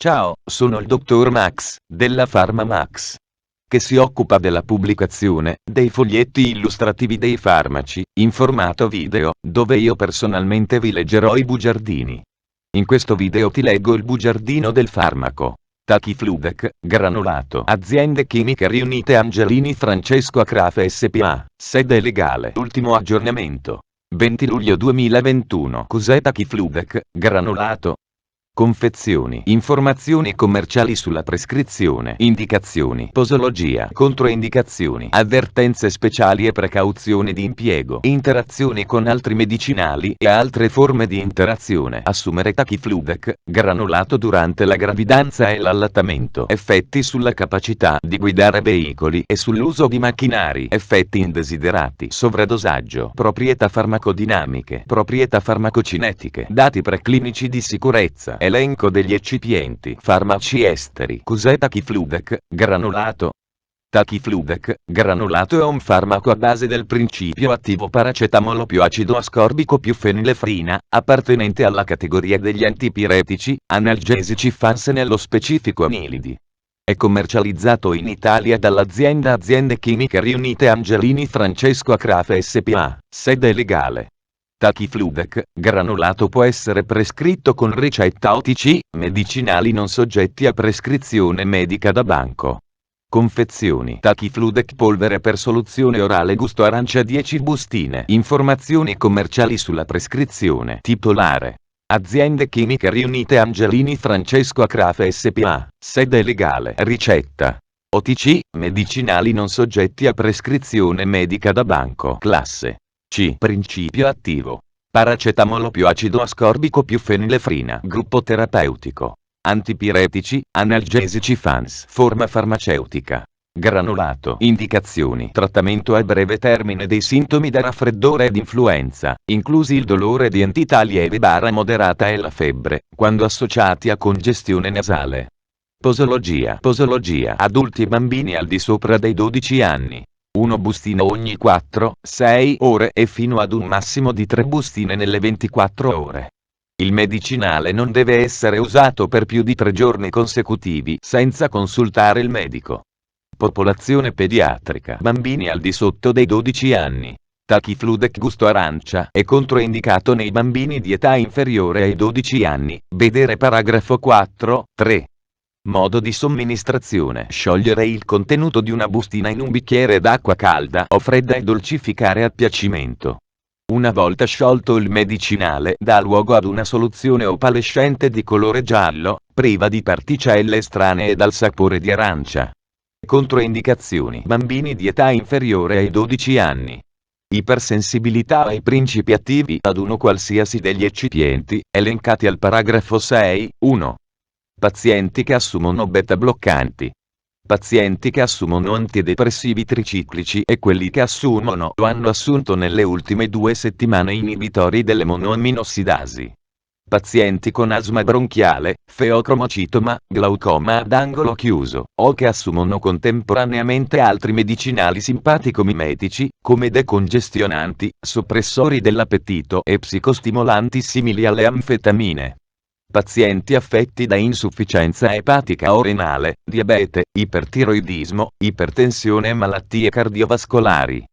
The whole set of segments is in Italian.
Ciao, sono il dottor Max, della PharmaMax, che si occupa della pubblicazione dei foglietti illustrativi dei farmaci, in formato video, dove io personalmente vi leggerò i bugiardini. In questo video ti leggo il bugiardino del farmaco. Tachifludec, granulato. Aziende chimiche riunite Angelini Francesco Acrafe SPA, sede legale. Ultimo aggiornamento. 20 luglio 2021. Cos'è Tachifludec, granulato? Confezioni. Informazioni commerciali sulla prescrizione. Indicazioni. Posologia. Controindicazioni. Avvertenze speciali e precauzioni di impiego. Interazioni con altri medicinali e altre forme di interazione. Assumere Tachifludec, granulato durante la gravidanza e l'allattamento. Effetti sulla capacità di guidare veicoli e sull'uso di macchinari. Effetti indesiderati. Sovradosaggio. Proprietà farmacodinamiche. Proprietà farmacocinetiche. Dati preclinici di sicurezza. Elenco degli eccipienti. Farmaci esteri. Cos'è Tachifludec, granulato? Tachifludec, granulato è un farmaco a base del principio attivo paracetamolo più acido ascorbico più fenilefrina, appartenente alla categoria degli antipiretici, analgesici FANS e nello specifico anilidi. È commercializzato in Italia dall'azienda Aziende Chimiche Riunite Angelini Francesco Acrafe SPA, sede legale. Tachifludec, granulato può essere prescritto con ricetta OTC, medicinali non soggetti a prescrizione medica da banco. Confezioni. Tachifludec polvere per soluzione orale gusto arancia 10 bustine. Informazioni commerciali sulla prescrizione. Titolare. Aziende Chimiche Riunite Angelini Francesco Acrafe SPA, sede legale. Ricetta. OTC, medicinali non soggetti a prescrizione medica da banco. Classe C. Principio attivo. Paracetamolo più acido ascorbico più fenilefrina. Gruppo terapeutico. Antipiretici, analgesici FANS. Forma farmaceutica. Granulato. Indicazioni. Trattamento a breve termine dei sintomi da raffreddore ed influenza, inclusi il dolore di entità lieve barra moderata e la febbre, quando associati a congestione nasale. Posologia. Posologia. Adulti e bambini al di sopra dei 12 anni. 1 bustino ogni 4-6 ore e fino ad un massimo di 3 bustine nelle 24 ore. Il medicinale non deve essere usato per più di 3 giorni consecutivi senza consultare il medico. Popolazione pediatrica. Bambini al di sotto dei 12 anni. Tachifludec gusto arancia è controindicato nei bambini di età inferiore ai 12 anni. Vedere paragrafo 4.3. Modo di somministrazione. Sciogliere il contenuto di una bustina in un bicchiere d'acqua calda o fredda e dolcificare a piacimento. Una volta sciolto il medicinale dà luogo ad una soluzione opalescente di colore giallo, priva di particelle estranee e dal sapore di arancia. Controindicazioni. Bambini di età inferiore ai 12 anni. Ipersensibilità ai principi attivi ad uno qualsiasi degli eccipienti, elencati al paragrafo 6.1. Pazienti che assumono beta bloccanti. Pazienti che assumono antidepressivi triciclici e quelli che assumono o hanno assunto nelle ultime 2 settimane inibitori delle monoaminoossidasi. Pazienti con asma bronchiale, feocromocitoma, glaucoma ad angolo chiuso, o che assumono contemporaneamente altri medicinali simpatico-mimetici, come decongestionanti, soppressori dell'appetito e psicostimolanti simili alle anfetamine. Pazienti affetti da insufficienza epatica o renale, diabete, ipertiroidismo, ipertensione e malattie cardiovascolari.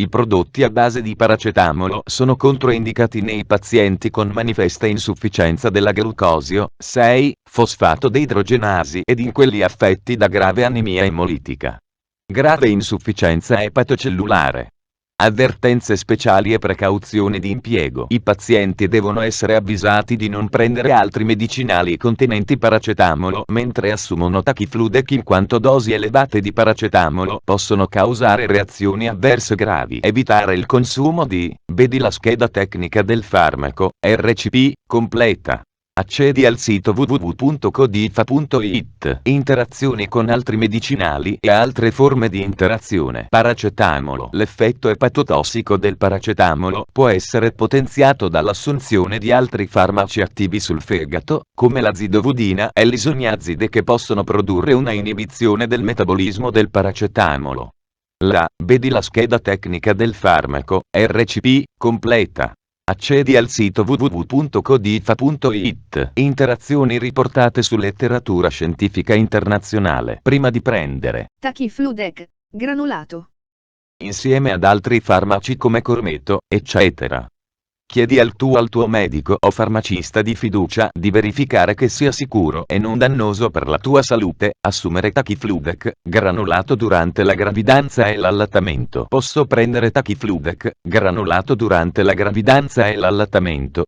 I prodotti a base di paracetamolo sono controindicati nei pazienti con manifesta insufficienza della glucosio 6-fosfato deidrogenasi ed in quelli affetti da grave anemia emolitica. Grave insufficienza epatocellulare. Avvertenze speciali e precauzioni di impiego. I pazienti devono essere avvisati di non prendere altri medicinali contenenti paracetamolo mentre assumono Tachifludec in quanto dosi elevate di paracetamolo possono causare reazioni avverse gravi. Evitare il consumo di, vedi la scheda tecnica del farmaco, RCP, completa. Accedi al sito www.codifa.it. Interazioni con altri medicinali e altre forme di interazione. Paracetamolo. L'effetto epatotossico del paracetamolo può essere potenziato dall'assunzione di altri farmaci attivi sul fegato, come la zidovudina e l'isoniazide che possono produrre una inibizione del metabolismo del paracetamolo. Vedi la scheda tecnica del farmaco, RCP, completa. Accedi al sito www.codifa.it. Interazioni riportate su letteratura scientifica internazionale. Prima di prendere Tachifludec, granulato. insieme ad altri farmaci come Cormeto, eccetera. Chiedi al tuo medico o farmacista di fiducia di verificare che sia sicuro e non dannoso per la tua salute assumere Tachifludec, granulato durante la gravidanza e l'allattamento. Posso prendere Tachifludec, granulato durante la gravidanza e l'allattamento.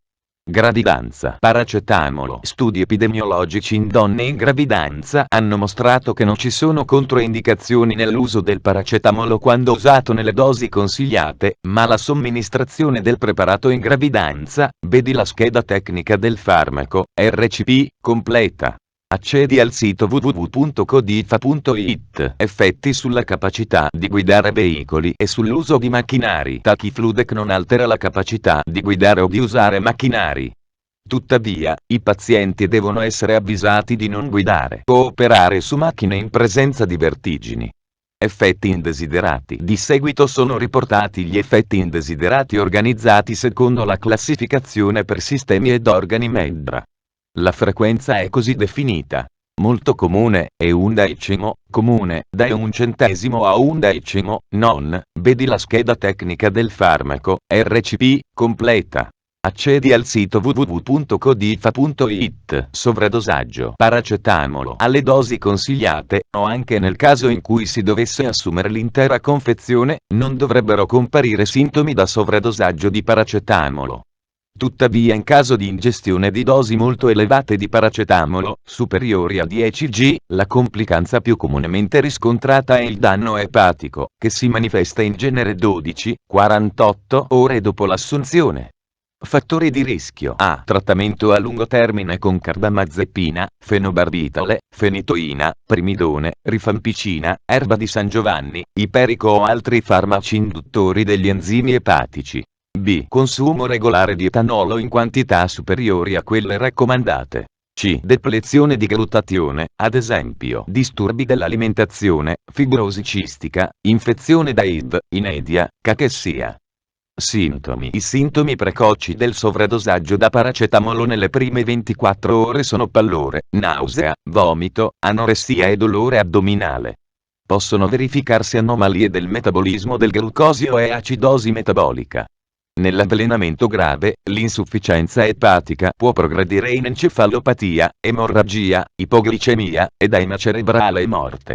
Gravidanza. Paracetamolo. Studi epidemiologici in donne in gravidanza hanno mostrato che non ci sono controindicazioni nell'uso del paracetamolo quando usato nelle dosi consigliate, ma la somministrazione del preparato in gravidanza, vedi la scheda tecnica del farmaco, RCP, completa. Accedi al sito www.codifa.it. Effetti sulla capacità di guidare veicoli e sull'uso di macchinari. Tachifludec non altera la capacità di guidare o di usare macchinari. Tuttavia, i pazienti devono essere avvisati di non guidare o operare su macchine in presenza di vertigini. Effetti indesiderati. Di seguito sono riportati gli effetti indesiderati organizzati secondo la classificazione per sistemi ed organi Meddra. La frequenza è così definita. Molto comune, è un decimo, comune, da 1/100 a 1/10, non, vedi la scheda tecnica del farmaco, RCP, completa. Accedi al sito www.codifa.it. Sovradosaggio. Paracetamolo. Alle dosi consigliate, o anche nel caso in cui si dovesse assumere l'intera confezione, non dovrebbero comparire sintomi da sovradosaggio di paracetamolo. Tuttavia in caso di ingestione di dosi molto elevate di paracetamolo, superiori a 10 g, la complicanza più comunemente riscontrata è il danno epatico, che si manifesta in genere 12-48 ore dopo l'assunzione. Fattori di rischio. A. Trattamento a lungo termine con carbamazepina, fenobarbitale, fenitoina, primidone, rifampicina, erba di San Giovanni, iperico o altri farmaci induttori degli enzimi epatici. B. Consumo regolare di etanolo in quantità superiori a quelle raccomandate. C. Deplezione di glutatione, ad esempio disturbi dell'alimentazione, fibrosi cistica, infezione da HIV, inedia, cachessia. Sintomi. I sintomi precoci del sovradosaggio da paracetamolo nelle prime 24 ore sono pallore, nausea, vomito, anoressia e dolore addominale. Possono verificarsi anomalie del metabolismo del glucosio e acidosi metabolica. Nell'avvelenamento grave, l'insufficienza epatica può progredire in encefalopatia, emorragia, ipoglicemia, edema cerebrale e morte.